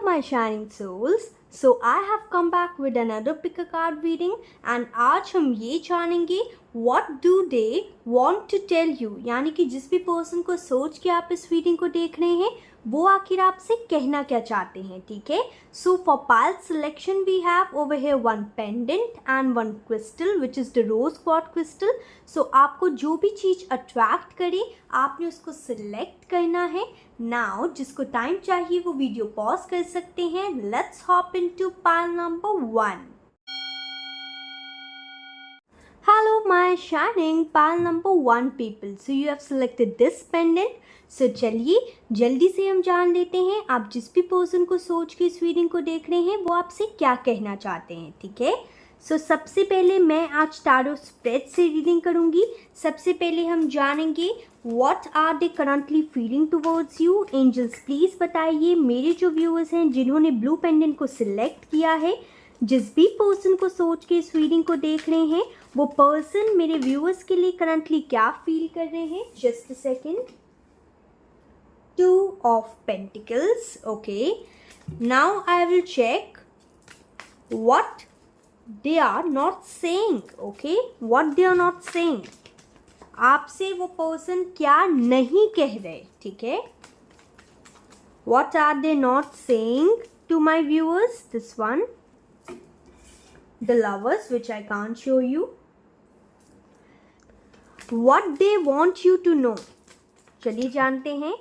Hello my shining souls. So I have come back with another pick a card reading and आज हम ये जानेंगे what do they want to tell you, यानी कि जिस भी पर्सन को सोच के आप इस रीडिंग को देख रहे हैं वो आखिर आपसे कहना क्या चाहते हैं. ठीक है. So for pile selection we have over here one pendant and one crystal which is the rose quartz crystal. So आपको जो भी चीज़ अट्रैक्ट करे आपने उसको सिलेक्ट करना है. नाउ जिसको टाइम चाहिए वो वीडियो पॉज कर सकते हैं. Let's hop into pile number 1. Hello my shining pile number 1 people. So you have selected this pendant. So चलिए जल्दी से हम जान लेते हैं आप जिस भी पर्सन को सोच के इस रीडिंग को देख रहे हैं वो आपसे क्या कहना चाहते हैं. ठीक है. सो सबसे पहले मैं आज टारो स्प्रेड से रीडिंग करूंगी. सबसे पहले हम जानेंगे what are they currently feeling towards you. Angels please बताइए मेरे जो व्यूअर्स हैं जिन्होंने ब्लू पेंडेंट को सिलेक्ट किया है, जिस भी पर्सन को सोच के इस रीडिंग को देख रहे हैं वो पर्सन मेरे व्यूअर्स के लिए करंटली क्या फील कर रहे हैं. Just a second. 2 of Pentacles. Okay. Now I will check what they are not saying. Okay. What they are not saying. आपसे वो पर्सन क्या नहीं कह रहे. ठीक है. What are they not saying to my viewers? This one. The lovers, which I can't show you. What they want you to know. चलिए जानते हैं.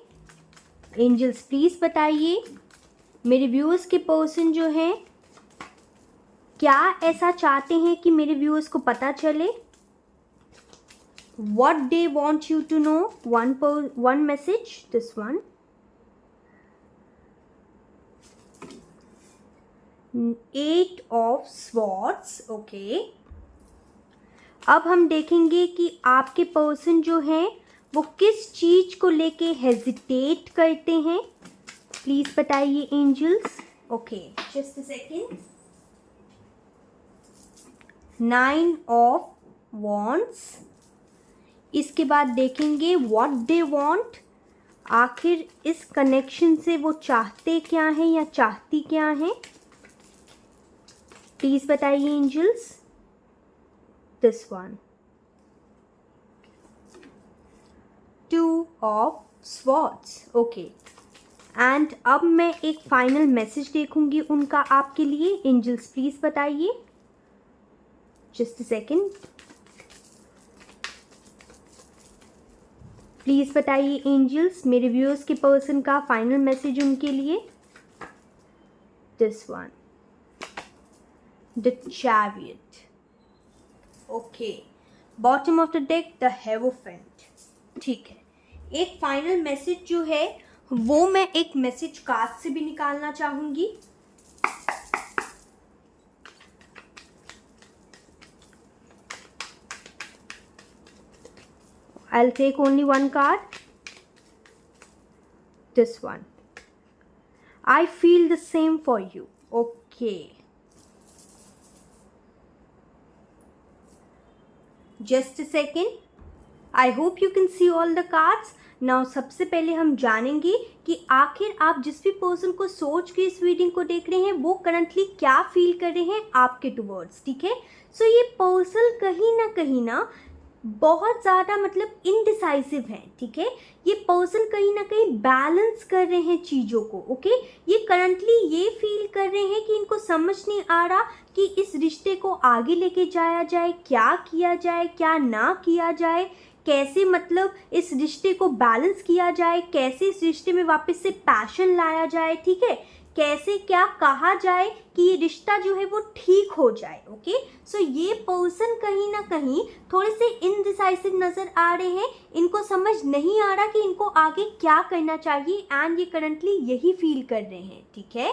एंजल्स प्लीज़ बताइए मेरे व्यूअर्स के पर्सन जो हैं क्या ऐसा चाहते हैं कि मेरे व्यूअर्स को पता चले. What they want you to know. One message. This one. 8 of Swords. Okay. अब हम देखेंगे कि आपके पर्सन जो हैं वो किस चीज को लेके हेजिटेट करते हैं. प्लीज बताइए angels. Okay. Just a second. 9 of wands. इसके बाद देखेंगे व्हाट दे वांट. आखिर इस कनेक्शन से वो चाहते क्या हैं या चाहती क्या हैं. प्लीज बताइए angels. This one. 2 of Swords. Okay. And अब मैं एक फाइनल मैसेज देखूंगी उनका आपके लिए. एंजल्स प्लीज बताइए. Just a second. प्लीज बताइए एंजल्स मेरे व्यूअर्स के पर्सन का फाइनल मैसेज उनके लिए. This one. The chariot. Okay. Bottom of the deck the hierophant. ठीक है. एक फाइनल मैसेज जो है वो मैं एक मैसेज कार्ड से भी निकालना चाहूंगी. I'll take only one card. This one. I feel the same for you. Okay. Just a second. I hope you can see all the cards. Now सबसे पहले हम जानेंगे कि आखिर आप जिस भी पर्सन को सोच के इस रीडिंग को देख रहे हैं वो करंटली क्या फील कर रहे हैं आपके टुवर्ड्स. ठीक है. सो ये पर्सन कहीं ना बहुत ज़्यादा मतलब इनडिसाइसिव है. ठीक है. ये पर्सन कहीं ना कहीं बैलेंस कर रहे हैं चीज़ों को. ओके. ये करंटली ये फील कर रहे हैं कि इनको समझ नहीं आ रहा कि इस रिश्ते को आगे लेके जाया जाए, क्या किया जाए, क्या ना किया जाए, कैसे मतलब इस रिश्ते को बैलेंस किया जाए, कैसे इस रिश्ते में वापस से पैशन लाया जाए. ठीक है. कैसे क्या कहा जाए कि ये रिश्ता जो है वो ठीक हो जाए. ओके. सो ये पर्सन कहीं ना कहीं थोड़े से इनडिसाइसिव नज़र आ रहे हैं. इनको समझ नहीं आ रहा कि इनको आगे क्या करना चाहिए एंड ये करंटली यही फील कर रहे हैं. ठीक है.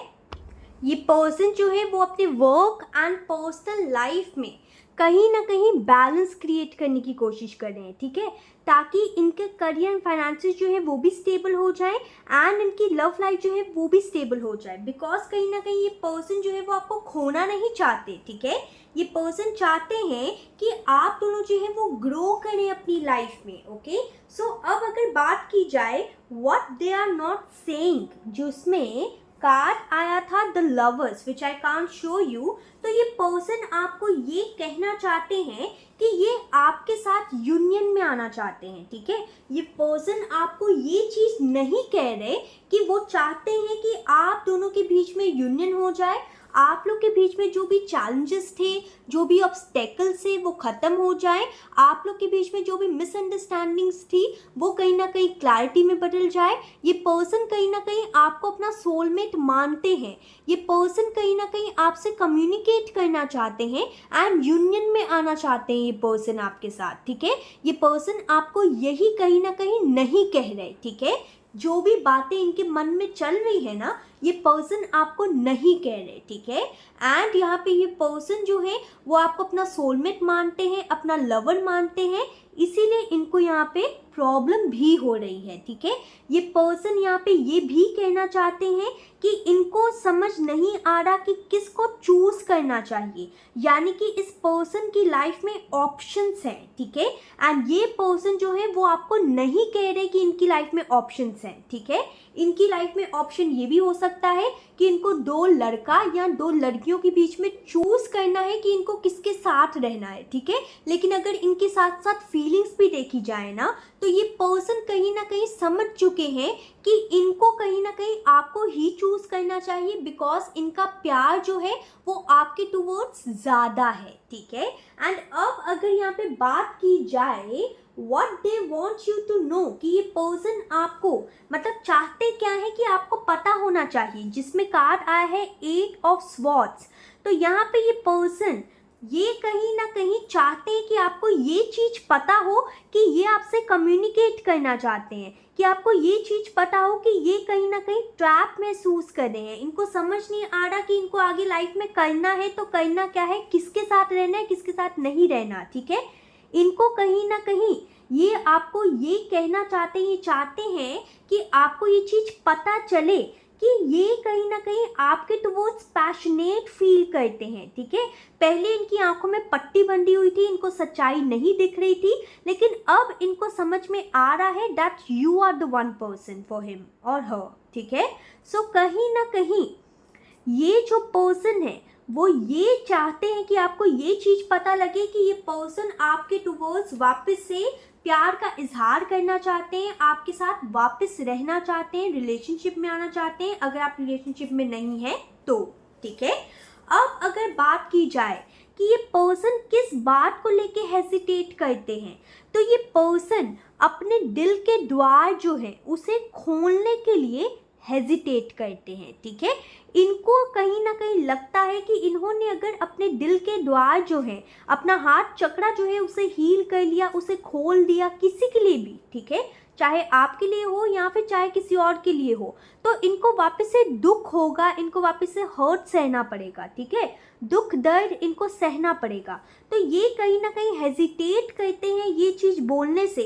ये पर्सन जो है वो अपने वर्क एंड पर्सनल लाइफ में कहीं ना कहीं बैलेंस क्रिएट करने की कोशिश कर रहे हैं. ठीक है. ताकि इनके करियर एंड फाइनेंसेस जो है वो भी स्टेबल हो जाए एंड इनकी लव लाइफ जो है वो भी स्टेबल हो जाए. बिकॉज कहीं ना कहीं ये पर्सन जो है वो आपको खोना नहीं चाहते. ठीक है. ये पर्सन चाहते हैं कि आप दोनों जो है वो ग्रो करें अपनी लाइफ में. ओके. सो अब अगर बात की जाए what they are not saying, जो उसमें कार्ड आया था the lovers which I can't show you. तो ये पर्सन आपको ये कहना चाहते हैं कि ये आपके साथ यूनियन में आना चाहते हैं, ठीक है। ये पर्सन आपको ये चीज नहीं कह रहे कि वो चाहते हैं कि आप दोनों के बीच में यूनियन हो जाए, आप लोग के बीच में जो भी चैलेंजेस थे, जो भी ऑब्स्टेकल्स थे वो खत्म हो जाए, आप लोग के बीच में जो भी मिसअंडरस्टैंडिंग्स थी वो कहीं ना कहीं क्लैरिटी में बदल जाए। ये पर्सन कहीं ना कहीं आपको अपना सोलमेट मानते हैं, ये पर्सन कहीं ना कहीं आपसे कम्युनिकेट करना चाहते हैं एंड यूनियन में आना चाहते हैं ये पर्सन आपके साथ, ठीक है। ये पर्सन आपको यही कहीं ना कहीं नहीं कह रहे, ठीक है। जो भी बातें इनके मन में चल रही है ना, ये पर्सन आपको नहीं कह रहे, ठीक है। एंड यहाँ पे ये पर्सन जो है वो आपको अपना सोलमेट मानते हैं, अपना लवर मानते हैं, इसीलिए इनको यहाँ पे प्रॉब्लम भी हो रही है, ठीक है। ये पर्सन यहाँ पे ये भी कहना चाहते हैं कि इनको समझ नहीं आ रहा कि किसको चूज करना चाहिए, यानी कि इस पर्सन की लाइफ में ऑप्शंस हैं, ठीक है। एंड ये पर्सन जो है वो आपको नहीं कह रहे कि इनकी लाइफ में ऑप्शंस हैं, ठीक है। इनकी लाइफ में ऑप्शन ये भी हो सकता है कि इनको दो लड़का या दो लड़कियों के बीच में चूज करना है कि इनको किसके साथ रहना है, ठीक है। लेकिन अगर इनके साथ साथ फीलिंग्स भी देखी जाए ना, तो ये पर्सन कहीं ना कहीं समझ चुके हैं कि इनको कहीं ना कहीं आपको ही चूज करना चाहिए, बिकॉज इनका प्यार जो है वो आपके टुवर्ड्स ज़्यादा है, ठीक है। एंड अब अगर यहाँ पे बात की जाए what they want you to know कि ये पर्सन आपको मतलब चाहते क्या है कि आपको पता होना चाहिए, जिसमें कार्ड आया है 8 ऑफ स्वॉर्ड्स। तो यहाँ पे ये पर्सन ये कहीं ना कहीं चाहते हैं कि आपको ये चीज पता हो कि ये आपसे कम्युनिकेट करना चाहते हैं, कि आपको ये चीज पता हो कि ये कहीं ना कहीं ट्रैप महसूस कर रहे हैं। इनको समझ नहीं आ रहा कि इनको आगे लाइफ में करना है तो करना क्या है, किसके साथ रहना है, किसके साथ नहीं रहना, ठीक है। इनको कहीं ना कहीं ये आपको ये कहना चाहते हैं, ये चाहते हैं कि आपको ये चीज पता चले कि ये कहीं ना कहीं आपके टुवर्ड्स पैशनेट फील करते हैं, ठीक है। पहले इनकी आंखों में पट्टी बंधी हुई थी, इनको सच्चाई नहीं दिख रही थी, लेकिन अब इनको समझ में आ रहा है that you are the one person for him और हर, ठीक है। सो कहीं ना कहीं ये जो पर्सन है वो ये चाहते हैं कि आपको ये चीज पता लगे कि ये पर्सन आपके टुवर्ड्स वापस से प्यार का इजहार करना चाहते हैं, आपके साथ वापस रहना चाहते हैं, रिलेशनशिप में आना चाहते हैं, अगर आप रिलेशनशिप में नहीं हैं तो, ठीक है। अब अगर बात की जाए कि ये पर्सन किस बात को लेके हेजिटेट करते हैं, तो ये पर्सन अपने दिल के द्वार जो है उसे खोलने के लिए हेजिटेट करते हैं, ठीक है। इनको कहीं ना कहीं लगता है कि इन्होंने अगर अपने दिल के द्वार जो है, अपना हाथ चक्रा जो है उसे हील कर लिया, उसे खोल दिया किसी के लिए भी, ठीक है, चाहे आपके लिए हो या फिर चाहे किसी और के लिए हो, तो इनको वापस से दुख होगा, इनको वापस से हर्ट सहना पड़ेगा, ठीक है। दुख दर्द इनको सहना पड़ेगा। तो ये कहीं ना कहीं हेजिटेट करते हैं ये चीज़ बोलने से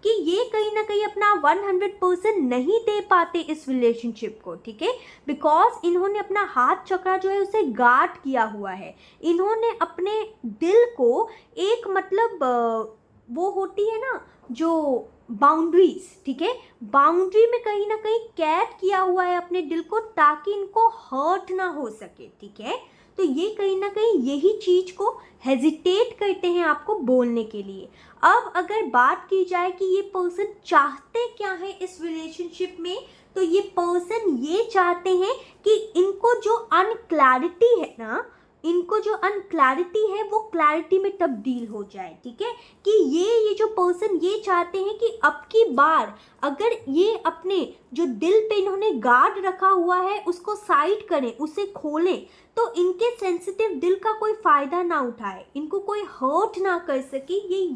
कि ये कहीं ना कहीं अपना 100% नहीं दे पाते इस रिलेशनशिप को, ठीक है। बिकॉज इन्होंने अपना हाथ चक्रा जो है उसे गार्ड किया हुआ है, इन्होंने अपने दिल को एक मतलब वो होती है ना जो बाउंड्रीज, ठीक है, बाउंड्री में कहीं ना कहीं कैद किया हुआ है अपने दिल को, ताकि इनको हर्ट ना हो सके, ठीक है। तो ये कहीं ना कहीं यही चीज को हेजिटेट करते हैं आपको बोलने के लिए। अब अगर बात की जाए कि ये पर्सन चाहते क्या है इस रिलेशनशिप में, तो ये पर्सन ये चाहते हैं कि इनको जो अनक्लैरिटी है ना, इनको जो अनक्लैरिटी है वो क्लैरिटी में तब्दील हो जाए, ठीक है। कि ये जो पर्सन ये चाहते हैं कि अब की बार अगर ये अपने जो दिल पे इन्होंने गार्ड रखा हुआ है उसको साइड करें, उसे खोलें, तो इनके सेंसिटिव दिल का कोई फायदा ना उठाए, इनको कोई हर्ट ना कर सके,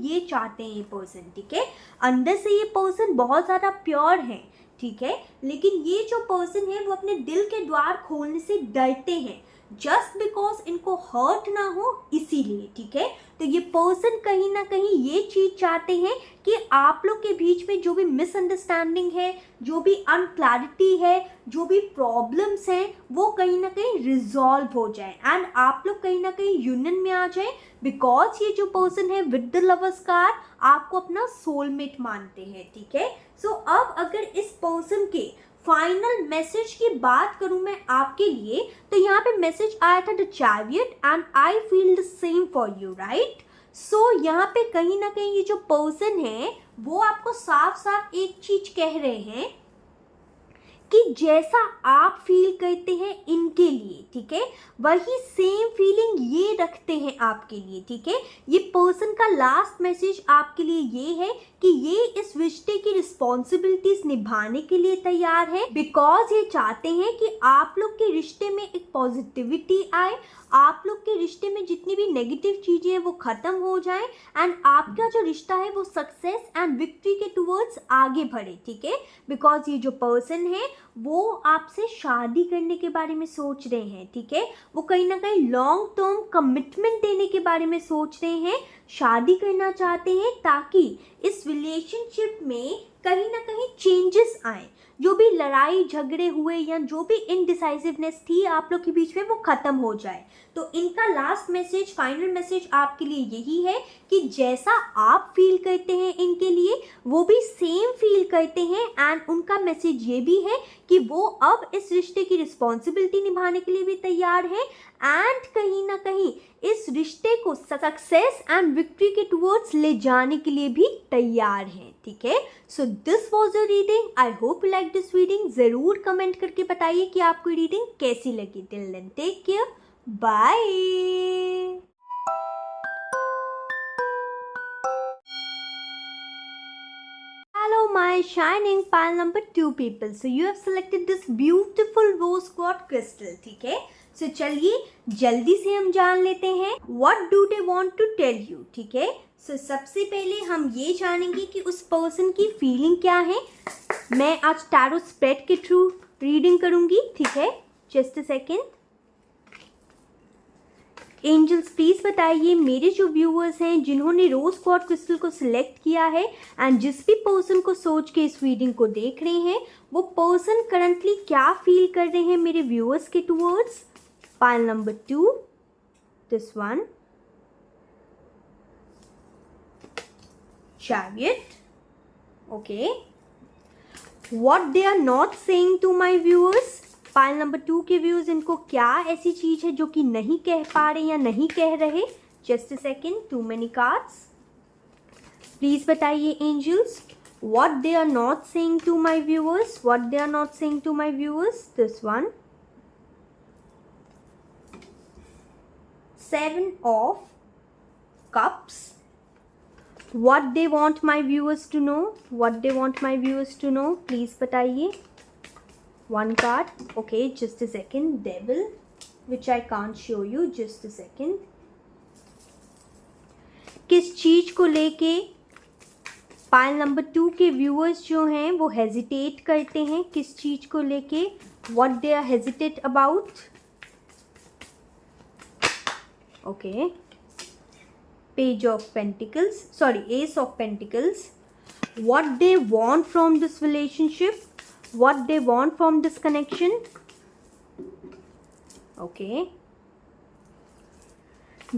ये चाहते हैं ये पर्सन, ठीक है। अंदर से ये पर्सन बहुत ज़्यादा प्योर है, ठीक है, लेकिन ये जो पर्सन है वो अपने दिल के द्वार खोलने से डरते हैं, जस्ट बिकॉज इनको हर्ट ना हो इसीलिए, ठीक है। तो ये पर्सन कहीं ना कहीं ये चीज चाहते हैं कि आप लोग के बीच में जो भी मिसअंडरस्टैंडिंग है, जो भी अनक्लैरिटी है, जो भी प्रॉब्लम्स हैं, वो कहीं ना कहीं रिजॉल्व हो जाए एंड आप लोग कहीं ना कहीं यूनियन में आ जाए, बिकॉज ये जो पर्सन है विद द लवर्स कार्ड आपको अपना सोलमेट मानते हैं, ठीक है। सो अब अगर इस पर्सन के फाइनल मैसेज की बात करूं मैं आपके लिए, तो यहाँ पे मैसेज आया था the chariot and I feel the same for you, right. So यहाँ पे कहीं ना कहीं ये जो पर्सन है वो आपको साफ साफ एक चीज कह रहे हैं कि जैसा आप फील करते हैं इनके लिए, ठीक है, वही सेम फीलिंग ये रखते हैं आपके लिए, ठीक है। ये पर्सन का लास्ट मैसेज आपके लिए ये है कि ये इस रिश्ते की रिस्पॉन्सिबिलिटीज निभाने के लिए तैयार है, बिकॉज ये चाहते हैं कि आप लोग के रिश्ते में एक पॉजिटिविटी आए, आप लोग के रिश्ते में जितनी भी नेगेटिव चीजें हैं वो खत्म हो जाएं एंड आपका जो रिश्ता है वो सक्सेस एंड विक्ट्री के टुवर्ड्स आगे बढ़े, ठीक है। बिकॉज ये जो पर्सन है वो आपसे शादी करने के बारे में सोच रहे हैं, ठीक है। वो कहीं ना कहीं लॉन्ग टर्म कमिटमेंट देने के बारे में सोच रहे हैं, शादी करना चाहते हैं ताकि इस रिलेशनशिप में कहीं ना कहीं चेंजेस आए, जो भी लड़ाई झगड़े हुए या जो भी इनडिसाइसिवनेस थी आप लोग के बीच में वो खत्म हो जाए। तो इनका लास्ट मैसेज, फाइनल मैसेज आपके लिए यही है कि जैसा आप फील करते हैं इनके लिए वो भी सेम फील करते हैं एंड उनका मैसेज ये भी है कि वो अब इस रिश्ते की रिस्पॉन्सिबिलिटी निभाने के लिए भी तैयार है एंड कहीं ना कहीं इस रिश्ते को सक्सेस एंड विक्ट्री के टुवर्ड्स ले जाने के लिए भी तैयार हैं, ठीक है। So this was a reading, I hope you like this reading. जरूर कमेंट करके बताइए कि आपको रीडिंग कैसी लगी। Till then take care, bye. Hello my shining pile number 2 people. So you have selected this beautiful rose quartz crystal, ठीक है। So चलिए जल्दी से हम जान लेते हैं what do they want to tell you, ठीक है। So सबसे पहले हम ये जानेंगे कि उस पर्सन की फीलिंग क्या है। मैं आज टैरो स्प्रेड के थ्रू रीडिंग करूंगी, ठीक है। Just a second. Angels please बताइए मेरे जो व्यूअर्स हैं जिन्होंने रोज क्वार्ट्ज क्रिस्टल को सिलेक्ट किया है एंड जिस भी पर्सन को सोच के इस रीडिंग को देख रहे हैं वो पर्सन करंटली क्या फील कर रहे हैं मेरे व्यूअर्स के towards. Pile number 2, this one, chariot, okay. What they are not saying to my viewers. Pile number 2 के व्यूज, इनको क्या ऐसी चीज है जो कि नहीं कह पा रहे या नहीं कह रहे। Just a second, too many cards. Please बताइए angels what they are not saying to my viewers, what they are not saying to my viewers. This one, 7 of cups. What they want my viewers to know, what they want my viewers to know, please बताइए। One card, okay, just a second. Devil, which I can't show you, just a second. किस चीज को लेके pile number 2 के viewers जो हैं वो hesitate करते हैं, किस चीज को लेके, what they are hesitate about, okay. Page of Pentacles, sorry, Ace of Pentacles. What they want from this relationship, what they want from this connection, okay.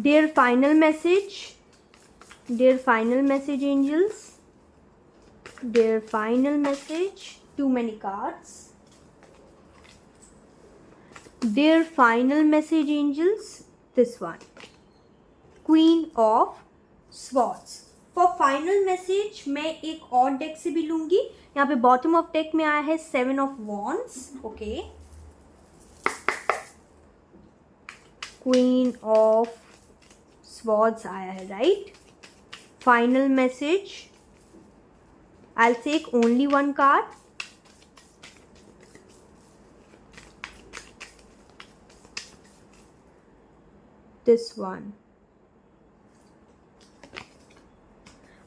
Their final message, their final message angels, their final message, too many cards. Their final message angels, this one, Queen of Swords. For final message मैं एक और deck से भी लूंगी। यहाँ पे bottom of deck में आया है 7 of Wands, okay. Queen of swords आया है, right. Final message, I will take only one card. This one,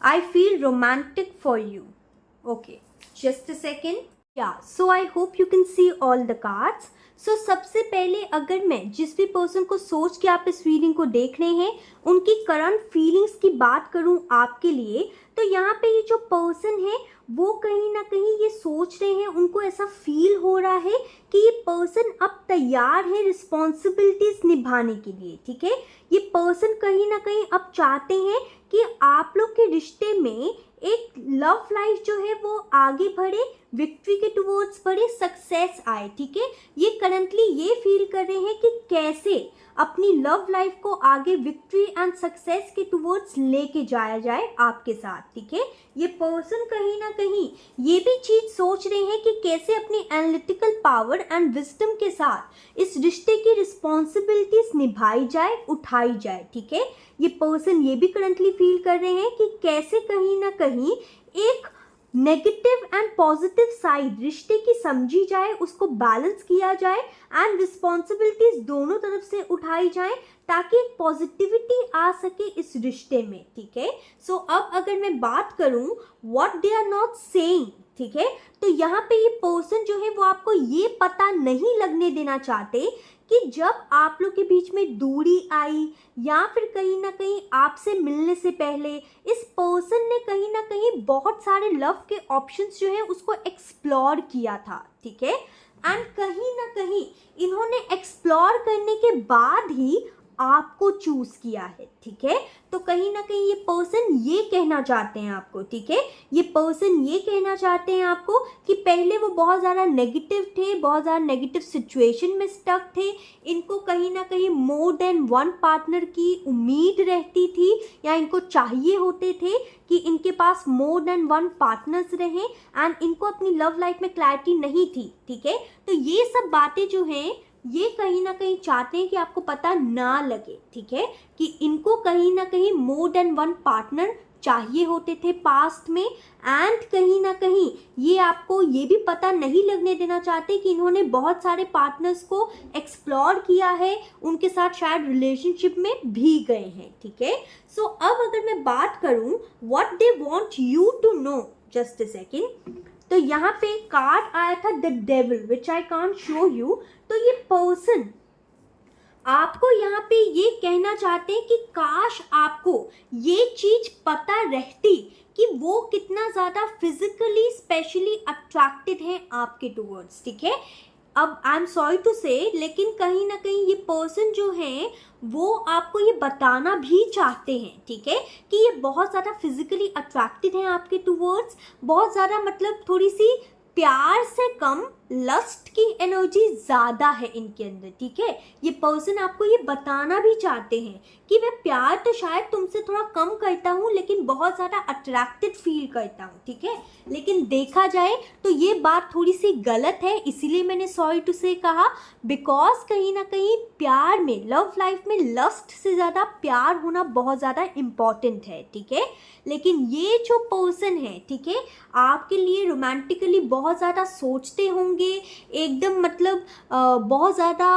I feel romantic for you. Okay, just a second. Yeah, so I hope you can see all the cards. So सबसे पहले अगर मैं जिस भी person को सोच के आप इस रीडिंग को देख रहे हैं उनकी करंट फीलिंग्स की बात करूं आपके लिए, तो यहाँ पे ये जो पर्सन है वो कहीं ना कहीं ये सोच रहे हैं, उनको ऐसा फील हो रहा है कि ये पर्सन अब तैयार है रिस्पॉन्सिबिलिटीज निभाने के लिए, ठीक है। ये पर्सन कहीं ना कहीं अब चाहते हैं कि आप लोग के रिश्ते में एक लव लाइफ जो है वो आगे बढ़े, विक्ट्री के टुवर्ड्स बढ़े, सक्सेस आए, ठीक है। ये करंटली ये फील कर रहे हैं कि कैसे अपनी लव लाइफ को आगे विक्ट्री एंड सक्सेस के टुवर्ड्स लेके जाया जाए आपके साथ, ठीक है। ये पर्सन कहीं ना कहीं ये भी चीज सोच रहे हैं कि कैसे अपनी एनालिटिकल पावर एंड विजडम के साथ इस रिश्ते की रिस्पॉन्सिबिलिटीज निभाई जाए, उठाई जाए, ठीक है। ये पर्सन ये भी करंटली फील कर रहे हैं कि कैसे कहीं ना कहीं एक नेगेटिव एंड पॉजिटिव साइड रिश्ते की समझी जाए, उसको बैलेंस किया जाए एंड रिस्पॉन्सिबिलिटीज दोनों तरफ से उठाई जाए ताकि एक पॉजिटिविटी आ सके इस रिश्ते में, ठीक है। सो अब अगर मैं बात करूं what they are not saying, ठीक है, तो यहाँ पे ये पर्सन जो है वो आपको ये पता नहीं लगने देना चाहते कि जब आप लोग के बीच में दूरी आई या फिर कहीं ना कहीं आपसे मिलने से पहले इस पर्सन ने कहीं ना कहीं बहुत सारे लव के ऑप्शंस जो है उसको एक्सप्लोर किया था, ठीक है। एंड कहीं ना कहीं इन्होंने एक्सप्लोर करने के बाद ही आपको चूज किया है, ठीक है। तो कहीं ना कहीं ये पर्सन ये कहना चाहते हैं आपको, ठीक है, ये पर्सन ये कहना चाहते हैं आपको कि पहले वो बहुत ज़्यादा नेगेटिव थे, बहुत ज़्यादा नेगेटिव सिचुएशन में स्टक थे, इनको कहीं ना कहीं मोर देन वन पार्टनर की उम्मीद रहती थी या इनको चाहिए होते थे कि इनके पास मोर देन वन पार्टनर्स रहें एंड इनको अपनी लव लाइफ में क्लैरिटी नहीं थी, ठीक है। तो ये सब बातें जो हैं ये कहीं ना कहीं चाहते हैं कि आपको पता ना लगे, ठीक है, कि इनको कहीं ना कहीं मोर देन वन पार्टनर चाहिए होते थे पास्ट में एंड कहीं ना कहीं ये आपको ये भी पता नहीं लगने देना चाहते कि इन्होंने बहुत सारे पार्टनर्स को एक्सप्लोर किया है, उनके साथ शायद रिलेशनशिप में भी गए हैं, ठीक है। सो अब अगर मैं बात करूं what they want you to know, just a second, तो यहाँ पे कार्ड आया था the devil which I can't show you. तो ये पर्सन आपको यहाँ पे ये कहना चाहते हैं कि काश आपको ये चीज पता रहती कि वो कितना ज़्यादा फिजिकली स्पेशली अट्रैक्टेड है आपके टुवर्ड्स, ठीक है। अब आई एम सॉरी टू से, लेकिन कहीं ना कहीं ये पर्सन जो है वो आपको ये बताना भी चाहते हैं, ठीक है, कि ये बहुत ज़्यादा फिजिकली अट्रैक्टेड हैं आपके टुवर्ड्स, बहुत ज़्यादा मतलब थोड़ी सी प्यार से कम लस्ट की एनर्जी ज़्यादा है इनके अंदर, ठीक है। ये पर्सन आपको ये बताना भी चाहते हैं कि मैं प्यार तो शायद तुमसे थोड़ा कम करता हूँ लेकिन बहुत ज़्यादा अट्रैक्टेड फील करता हूँ, ठीक है। लेकिन देखा जाए तो ये बात थोड़ी सी गलत है, इसीलिए मैंने सॉरी टू से कहा, बिकॉज कहीं ना कहीं प्यार में, लव लाइफ में लस्ट से ज़्यादा प्यार होना बहुत ज़्यादा इम्पॉर्टेंट है, ठीक है। लेकिन ये जो पर्सन है, ठीक है, आपके लिए रोमांटिकली बहुत ज़्यादा सोचते होंगे, एकदम मतलब बहुत ज़्यादा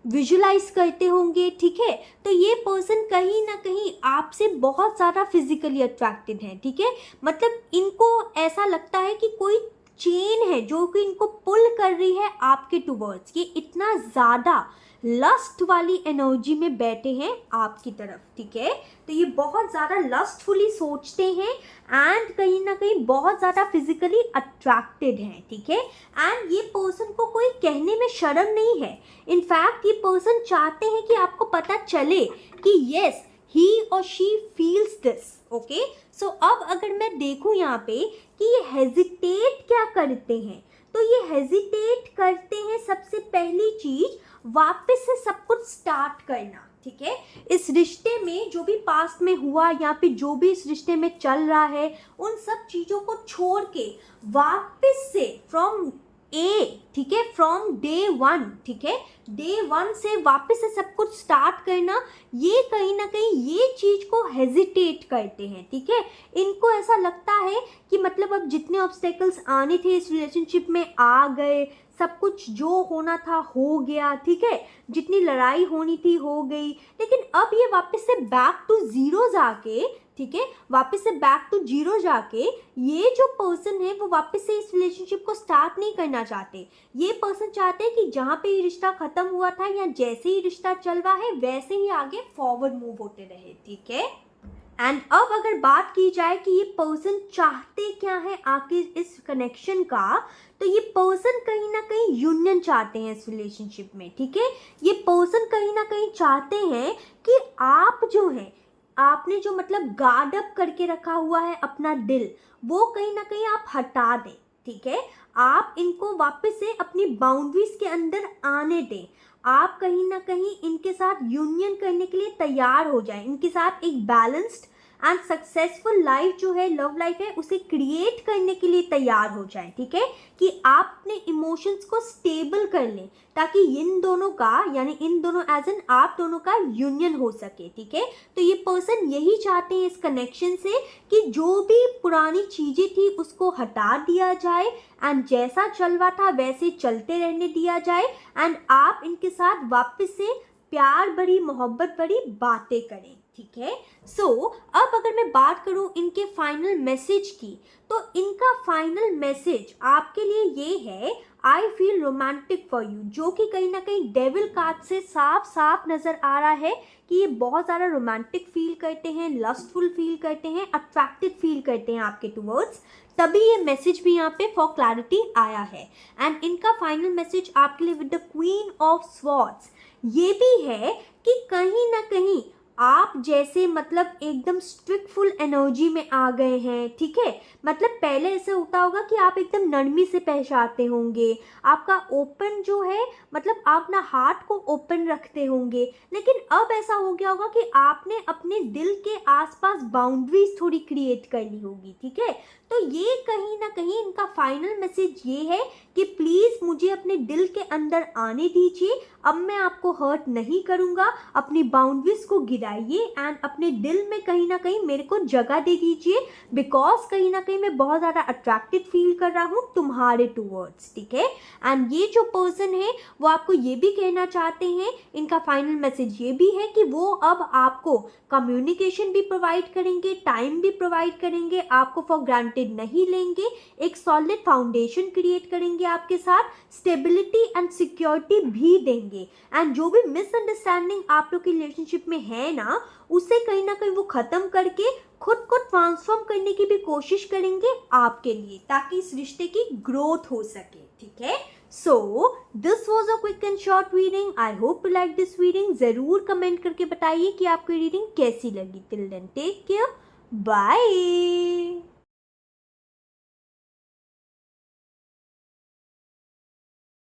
विजुलाइज करते होंगे, ठीक है। तो ये पर्सन कहीं ना कहीं आपसे बहुत ज़्यादा फिजिकली अट्रैक्टेड है, ठीक है। मतलब इनको ऐसा लगता है कि कोई चेन है जो कि इनको पुल कर रही है आपके टुवर्ड्स, ये इतना ज़्यादा लस्ट वाली एनर्जी में बैठे हैं आपकी तरफ, ठीक है। तो ये बहुत ज़्यादा लस्टफुली सोचते हैं एंड कहीं ना कहीं बहुत ज़्यादा फिजिकली अट्रैक्टेड हैं, ठीक है। एंड ये पर्सन को कोई कहने में शर्म नहीं है, इनफैक्ट ये पर्सन चाहते हैं कि आपको पता चले कि यस ही और शी फील्स दिस, ओके। सो अब अगर मैं देखूं यहाँ पे कि ये हेजिटेट क्या करते हैं, तो ये हेजिटेट करते हैं सबसे पहली चीज वापस से सब कुछ स्टार्ट करना, ठीक है। इस रिश्ते में जो भी पास्ट में हुआ या फिर जो भी इस रिश्ते में चल रहा है उन सब चीज़ों को छोड़ के वापस से फ्रॉम ए, ठीक है, फ्रॉम डे वन, ठीक है, डे वन से वापस से सब कुछ स्टार्ट करना, ये कहीं ना कहीं ये चीज़ को हेजिटेट करते हैं, ठीक है। इनको ऐसा लगता है कि मतलब अब जितने ऑब्स्टेकल्स आने थे इस रिलेशनशिप में आ गए, सब कुछ जो होना था हो गया, ठीक है, जितनी लड़ाई होनी थी हो गई, लेकिन अब ये वापस से बैक टू जीरो जाके, ठीक है, वापस से बैक टू जीरो जाके ये जो पर्सन है वो वापस से इस रिलेशनशिप को स्टार्ट नहीं करना चाहते। ये पर्सन चाहते हैं कि जहाँ पे ये रिश्ता खत्म हुआ था या जैसे ही रिश्ता चल रहा है वैसे ही आगे फॉरवर्ड मूव होते रहे, ठीक है। एंड अब अगर बात की जाए कि ये पर्सन चाहते क्या है आखिर इस कनेक्शन का, तो ये पर्सन कहीं ना कहीं यूनियन चाहते हैं इस रिलेशनशिप में, ठीक है। ये पर्सन कहीं ना कहीं चाहते हैं कि आप जो है, आपने जो मतलब गार्ड अप करके रखा हुआ है अपना दिल, वो कहीं ना कहीं आप हटा दें, ठीक है। आप इनको वापस से अपनी बाउंड्रीज के अंदर आने दें। आप कहीं ना कहीं इनके साथ यूनियन करने के लिए तैयार हो जाएं, इनके साथ एक बैलेंस्ड एंड सक्सेसफुल लाइफ जो है, लव लाइफ है, उसे क्रिएट करने के लिए तैयार हो जाएं। ठीक है, कि आप अपने इमोशंस को स्टेबल कर लें ताकि इन दोनों का, यानी इन दोनों एज एन आप दोनों का यूनियन हो सके। ठीक है, तो ये पर्सन यही चाहते हैं इस कनेक्शन से कि जो भी पुरानी चीजें थी उसको हटा दिया जाए एंड जैसा चल रहा था वैसे चलते रहने दिया जाए एंड आप इनके साथ वापस से प्यार भरी, मोहब्बत भरी बातें करें। ठीक है, अब अगर मैं बात करूं इनके फाइनल मैसेज की, तो इनका फाइनल मैसेज आपके लिए ये है, I feel romantic for you, जो कि कहीं ना कहीं डेविल कार्ड से साफ साफ नजर आ रहा है कि ये बहुत ज़्यादा रोमांटिक फील करते हैं, लस्टफुल फील करते हैं, अट्रैक्टिव फील करते हैं आपके टुवर्ड्स। तभी ये मैसेज भी यहाँ पे फॉर क्लैरिटी आया है। एंड इनका फाइनल मैसेज आपके लिए with the queen of swords ये भी है कि कहीं ना कहीं आप जैसे मतलब एकदम स्ट्रिक्टफुल एनर्जी में आ गए हैं। ठीक है, मतलब पहले ऐसा होता होगा कि आप एकदम नरमी से पेश आते होंगे, आपका ओपन जो है, मतलब आप अपना हार्ट को ओपन रखते होंगे, लेकिन अब ऐसा हो गया होगा कि आपने अपने दिल के आसपास बाउंड्रीज थोड़ी क्रिएट कर ली होगी। ठीक है, तो ये कहीं ना कहीं इनका फाइनल मैसेज ये है कि प्लीज़ मुझे अपने दिल के अंदर आने दीजिए, अब मैं आपको हर्ट नहीं करूँगा, अपनी बाउंड्रीज को गिराइए एंड अपने दिल में कहीं ना कहीं मेरे को जगह दे दीजिए, बिकॉज कहीं ना कहीं मैं बहुत ज़्यादा अट्रैक्टेड फील कर रहा हूँ तुम्हारे टूवर्ड्स। ठीक है, एंड ये जो पर्सन है वो आपको ये भी कहना चाहते हैं, इनका फाइनल मैसेज ये भी है कि वो अब आपको कम्युनिकेशन भी प्रोवाइड करेंगे, टाइम भी प्रोवाइड करेंगे, आपको फॉर ग्रांटेड नहीं लेंगे, एक सॉलिड फाउंडेशन क्रिएट करेंगे आपके साथ, स्टेबिलिटी एंड सिक्योरिटी भी देंगे एंड जो भी मिसअंडरस्टैंडिंग आप लोग की रिलेशनशिप में है ना, उसे कहीं ना कहीं वो खत्म करके खुद को ट्रांसफॉर्म करने की भी कोशिश करेंगे आपके लिए, ताकि इस रिश्ते की ग्रोथ हो सके। ठीक है, so this was a quick and short reading. I hope you like this reading. जरूर कमेंट करके बताइए कि आपको रीडिंग कैसी लगी। Till then take care, bye.